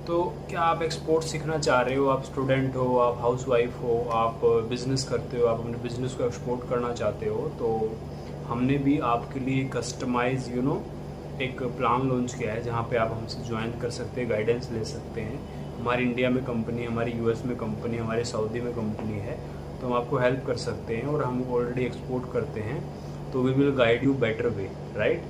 तो क्या आप एक्सपोर्ट सीखना चाह रहे हो, आप स्टूडेंट हो, आप हाउसवाइफ हो, आप बिज़नेस करते हो, आप अपने बिज़नेस को एक्सपोर्ट करना चाहते हो, तो हमने भी आपके लिए कस्टमाइज एक प्लान लॉन्च किया है जहाँ पे आप हमसे ज्वाइन कर सकते हैं, गाइडेंस ले सकते हैं। हमारी इंडिया में कंपनी, हमारी यूएस में कंपनी, हमारे सऊदी में कंपनी है, तो हम आपको हेल्प कर सकते हैं और हम ऑलरेडी एक्सपोर्ट करते हैं, तो we will guide you better way, right.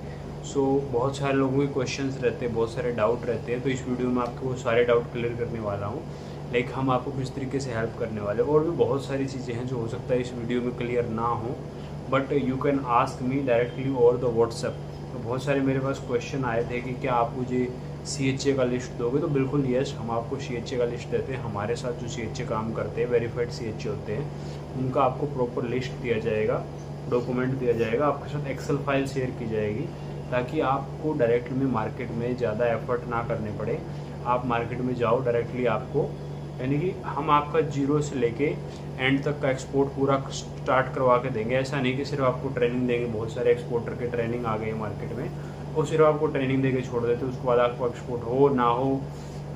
So बहुत सारे लोगों के क्वेश्चंस रहते हैं, बहुत सारे डाउट रहते हैं, तो इस वीडियो में आपको वो सारे डाउट क्लियर करने वाला हूँ। लाइक हम आपको किस तरीके से हेल्प करने वाले हैं, और भी बहुत सारी चीज़ें हैं जो हो सकता है इस वीडियो में क्लियर ना हो, but you can ask me directly और द व्हाट्सएप। तो बहुत सारे मेरे पास क्वेश्चन आए थे कि क्या आप मुझे CHA का लिस्ट दोगे, तो बिल्कुल यस, हम आपको CHA का लिस्ट देते हैं। हमारे साथ जो CHA काम करते हैं, वेरीफाइड CHA होते हैं, उनका आपको प्रॉपर लिस्ट दिया जाएगा, डॉक्यूमेंट दिया जाएगा, आपके साथ एक्सेल फाइल शेयर की जाएगी, ताकि आपको डायरेक्ट में मार्केट में ज़्यादा एफर्ट ना करने पड़े। आप मार्केट में जाओ डायरेक्टली, आपको यानी कि हम आपका जीरो से लेके एंड तक का एक्सपोर्ट पूरा स्टार्ट करवा के देंगे। ऐसा नहीं कि सिर्फ आपको ट्रेनिंग देंगे, बहुत सारे एक्सपोर्टर के ट्रेनिंग आ गए हैं मार्केट में, और सिर्फ आपको ट्रेनिंग दे के छोड़ देते, उसके बाद आपको एक्सपोर्ट हो ना हो,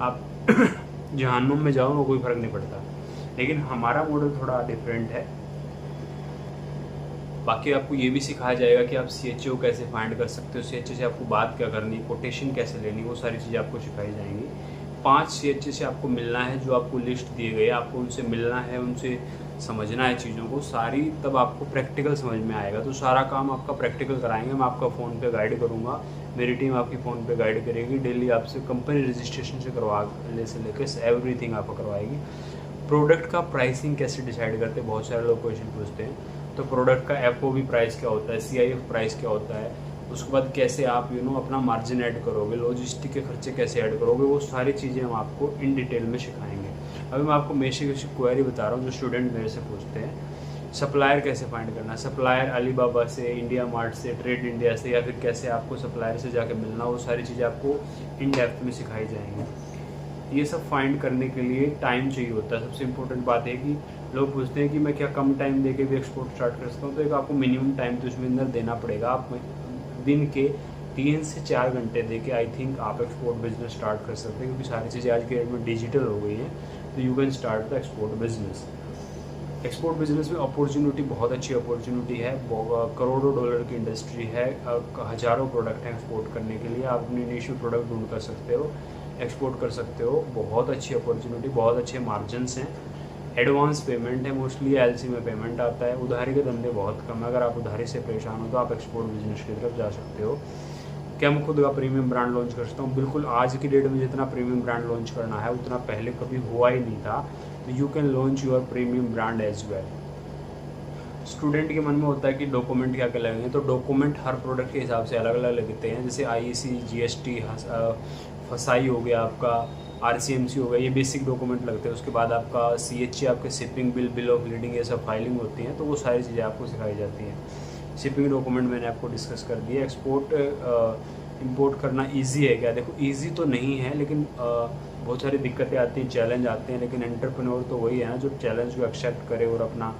आप जहन्नुम में जाओ, वो कोई फ़र्क नहीं पड़ता। लेकिन हमारा मॉडल थोड़ा डिफरेंट है। बाकी आपको ये भी सिखाया जाएगा कि आप CHA को कैसे फाइंड कर सकते हो, CHA से आपको बात क्या करनी, कोटेशन कैसे लेनी, वो सारी चीज़ें आपको सिखाई जाएंगी। 5 CHA से आपको मिलना है, जो आपको लिस्ट दिए गए, आपको उनसे मिलना है, उनसे समझना है चीज़ों को सारी, तब आपको प्रैक्टिकल समझ में आएगा। तो सारा काम आपका प्रैक्टिकल कराएंगे, मैं आपका फ़ोन पे गाइड करूँगा, मेरी टीम आपकी फ़ोन पे गाइड करेगी, डेली आपसे कंपनी रजिस्ट्रेशन से से लेकर एवरीथिंग आपको करवाएगी। प्रोडक्ट का प्राइसिंग कैसे डिसाइड करते हैं, बहुत सारे लोग क्वेश्चन पूछते हैं। तो प्रोडक्ट का FOB प्राइस क्या होता है, CIF प्राइस क्या होता है, उसके बाद कैसे आप अपना मार्जिन ऐड करोगे, लॉजिस्टिक के खर्चे कैसे ऐड करोगे, वो सारी चीज़ें हम आपको इन डिटेल में सिखाएंगे। अभी मैं आपको बेसिक क्वेरी बता रहा हूँ जो स्टूडेंट मेरे से पूछते हैं। सप्लायर कैसे फाइंड करना है, सप्लायर अलीबाबा से, इंडिया मार्ट से, ट्रेड इंडिया से, या फिर कैसे आपको सप्लायर से जाके मिलना, वो सारी चीज़ें आपको इन डेप्थ में सिखाई जाएंगी। ये सब फाइंड करने के लिए टाइम चाहिए होता है। सबसे इम्पोर्टेंट बात है कि लोग पूछते हैं कि मैं क्या कम टाइम देके भी एक्सपोर्ट स्टार्ट कर सकता हूँ, तो एक आपको मिनिमम टाइम तो इसमें अंदर देना पड़ेगा। आप दिन के 3 से 4 घंटे देके आई थिंक आप एक्सपोर्ट बिजनेस स्टार्ट कर सकते हैं, क्योंकि सारी चीज़ें आज के डेट में डिजिटल हो गई हैं, तो you can start the export business. Export business में अपॉर्चुनिटी, बहुत अच्छी अपॉर्चुनिटी है, करोड़ों डॉलर की इंडस्ट्री है, हज़ारों प्रोडक्ट हैं एक्सपोर्ट करने के लिए। आप अपनी निश प्रोडक्ट ढूंढ कर सकते हो, एक्सपोर्ट कर सकते हो, बहुत अच्छी अपॉर्चुनिटी, बहुत अच्छे मार्जिनस हैं, एडवांस पेमेंट है, मोस्टली LC में पेमेंट आता है, उधारी के धंधे बहुत कम है। अगर आप उधारी से परेशान हो तो आप एक्सपोर्ट बिजनेस की तरफ जा सकते हो। क्या मैं खुद का प्रीमियम ब्रांड लॉन्च कर सकता हूँ? बिल्कुल, आज की डेट में जितना प्रीमियम ब्रांड लॉन्च करना है उतना पहले कभी हुआ ही नहीं था, तो you can launch your premium brand as well. Student के मन में होता है कि डॉक्यूमेंट क्या क्या लगेंगे, तो डॉक्यूमेंट हर प्रोडक्ट के हिसाब से अलग अलग लगते हैं। जैसे IEC, GST, फसाई हो गया, आपका RCMC हो गया, ये बेसिक डॉक्यूमेंट लगते हैं। उसके बाद आपका CHA, आपके शिपिंग बिल ऑफ लीडिंग, ये सब फाइलिंग होती हैं, तो वो सारी चीज़ें आपको सिखाई जाती हैं। शिपिंग डॉक्यूमेंट मैंने आपको डिस्कस कर दिया। एक्सपोर्ट इंपोर्ट करना इजी है क्या? देखो, इजी तो नहीं है, लेकिन बहुत सारी दिक्कतें आती हैं, चैलेंज आते हैं, लेकिन एंटरप्रेन्योर तो वही है ना जो चैलेंज को एक्सेप्ट करे और अपना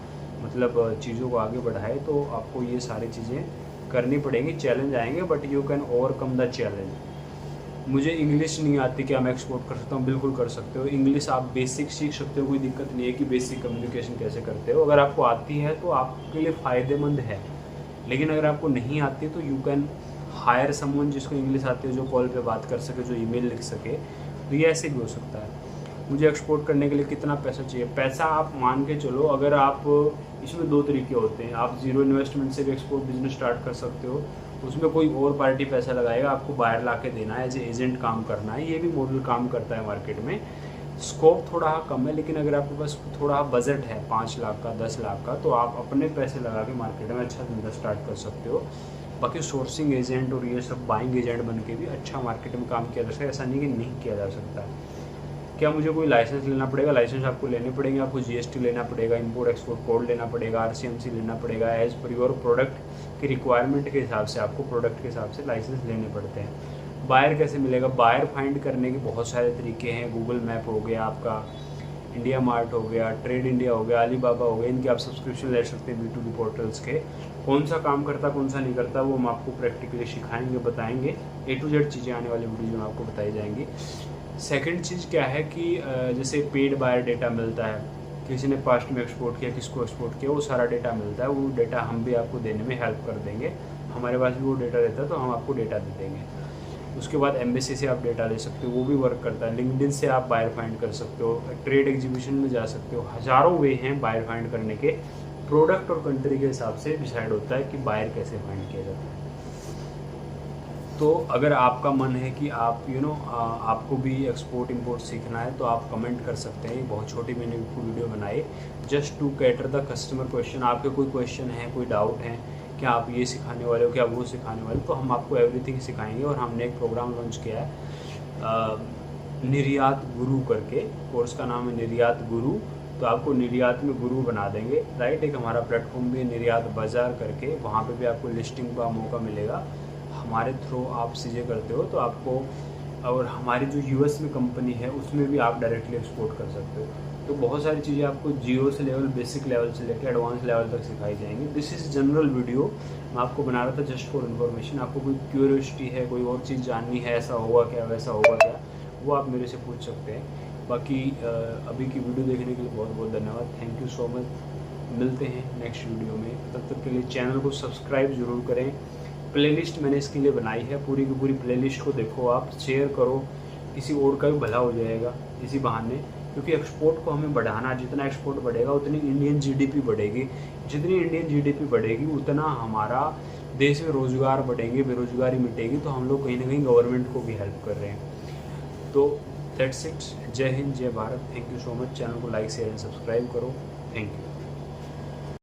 चीज़ों को आगे बढ़ाए। तो आपको ये सारी चीज़ें करनी पड़ेंगी, चैलेंज आएंगे, but you can overcome the challenge. मुझे इंग्लिश नहीं आती, क्या मैं एक्सपोर्ट कर सकता हूँ? बिल्कुल कर सकते हो। इंग्लिश आप बेसिक सीख सकते हो, कोई दिक्कत नहीं है कि बेसिक कम्युनिकेशन कैसे करते हो। अगर आपको आती है तो आपके लिए फ़ायदेमंद है, लेकिन अगर आपको नहीं आती तो यू कैन हायर समवन जिसको इंग्लिश आती है, जो कॉल पे बात कर सके, जो ईमेल लिख सके। तो ये ऐसे भी हो सकता है। मुझे एक्सपोर्ट करने के लिए कितना पैसा चाहिए? पैसा आप मान के चलो, अगर आप इसमें 2 तरीके होते हैं। आप ज़ीरो इन्वेस्टमेंट से भी एक्सपोर्ट बिजनेस स्टार्ट कर सकते हो, उसमें कोई और पार्टी पैसा लगाएगा, आपको बाहर ला के देना है, एज एजेंट काम करना है। ये भी मॉडल काम करता है मार्केट में। स्कोप थोड़ा कम है, लेकिन अगर आपके पास थोड़ा बजट है 5 लाख का, 10 लाख का, तो आप अपने पैसे लगा के मार्केट में अच्छा धंधा स्टार्ट कर सकते हो। बाकी सोर्सिंग एजेंट और ये सब बाइंग एजेंट बन के भी अच्छा मार्केट में काम किया जा सकता है, ऐसा नहीं कि नहीं किया जा सकता। क्या मुझे कोई लाइसेंस लेना पड़ेगा? लाइसेंस आपको लेने पड़ेंगे, आपको GST लेना पड़ेगा, इंपोर्ट एक्सपोर्ट कोड लेना पड़ेगा, RCMC लेना पड़ेगा। एज पर योर प्रोडक्ट की रिक्वायरमेंट के हिसाब से आपको प्रोडक्ट के हिसाब से लाइसेंस लेने पड़ते हैं। बायर कैसे मिलेगा? बायर फाइंड करने के बहुत सारे तरीके हैं। गूगल मैप हो गया, आपका इंडिया मार्ट हो गया, ट्रेड इंडिया हो गया, अलीबाबा हो गया, इनके आप सब्सक्रिप्शन ले सकते हैं B2B पोर्टल्स के। कौन सा काम करता कौन सा नहीं करता वो हम आपको प्रैक्टिकली सिखाएंगे, बताएंगे। A to Z चीज़ें आने वाली वीडियो में आपको बताई जाएंगी। सेकंड चीज़ क्या है कि जैसे पेड बायर डेटा मिलता है, किसी ने पास्ट में एक्सपोर्ट किया, किसको एक्सपोर्ट किया, वो सारा डेटा मिलता है। वो डेटा हम भी आपको देने में हेल्प कर देंगे, हमारे पास भी वो डेटा रहता है तो हम आपको डेटा दे देंगे। उसके बाद एम्बेसी से आप डेटा ले सकते हो, वो भी वर्क करता है। लिंक्डइन से आप बायर फाइंड कर सकते हो, ट्रेड एग्जीबिशन में जा सकते हो। हज़ारों वे हैं बायर फाइंड करने के। प्रोडक्ट और कंट्री के हिसाब से डिसाइड होता है कि बायर कैसे फाइंड किया जाता है। तो अगर आपका मन है कि आप आपको भी एक्सपोर्ट इंपोर्ट सीखना है तो आप कमेंट कर सकते हैं। बहुत छोटी मैंने वीडियो बनाई just to cater the customer question. आपके कोई क्वेश्चन है, कोई डाउट है, क्या आप ये सिखाने वाले हो, क्या वो सिखाने वाले हो, तो हम आपको एवरीथिंग सिखाएंगे। और हमने एक प्रोग्राम लॉन्च किया है निर्यात गुरु करके, कोर्स का नाम है निर्यात गुरु। तो आपको निर्यात में गुरु बना देंगे, राइट। एक हमारा प्लेटफॉर्म भी है निर्यात बाजार करके, वहाँ पे भी आपको लिस्टिंग का मौका मिलेगा। हमारे थ्रू आप चीज़ें करते हो तो आपको, और हमारी जो यूएस में कंपनी है उसमें भी आप डायरेक्टली एक्सपोर्ट कर सकते हो। तो बहुत सारी चीज़ें आपको जीरो से लेवल, बेसिक लेवल से लेकर एडवांस लेवल तक सिखाई जाएंगी। दिस इज़ जनरल वीडियो, मैं आपको बना रहा था जस्ट फॉर इन्फॉर्मेशन। आपको कोई क्यूरियोसिटी है, कोई और चीज़ जाननी है, ऐसा होगा क्या, वैसा होगा क्या, वो आप मेरे से पूछ सकते हैं। बाकी अभी की वीडियो देखने के लिए बहुत बहुत धन्यवाद, थैंक यू सो मच। मिलते हैं नेक्स्ट वीडियो में, तब तक के लिए चैनल को सब्सक्राइब ज़रूर करें। प्लेलिस्ट मैंने इसके लिए बनाई है, पूरी की पूरी प्लेलिस्ट को देखो, आप शेयर करो, किसी और का भी भला हो जाएगा इसी बहाने। क्योंकि एक्सपोर्ट को हमें बढ़ाना, जितना एक्सपोर्ट बढ़ेगा उतनी इंडियन जीडीपी बढ़ेगी, जितनी इंडियन जीडीपी बढ़ेगी उतना हमारा देश में रोज़गार बढ़ेंगे, बेरोजगारी मिटेगी। तो हम लोग कहीं ना कहीं गवर्नमेंट को भी हेल्प कर रहे हैं। तो दैट्स इट, जय हिंद, जय Bharat, thank you so much. Channel को लाइक शेयर एंड सब्सक्राइब करो, थैंक यू।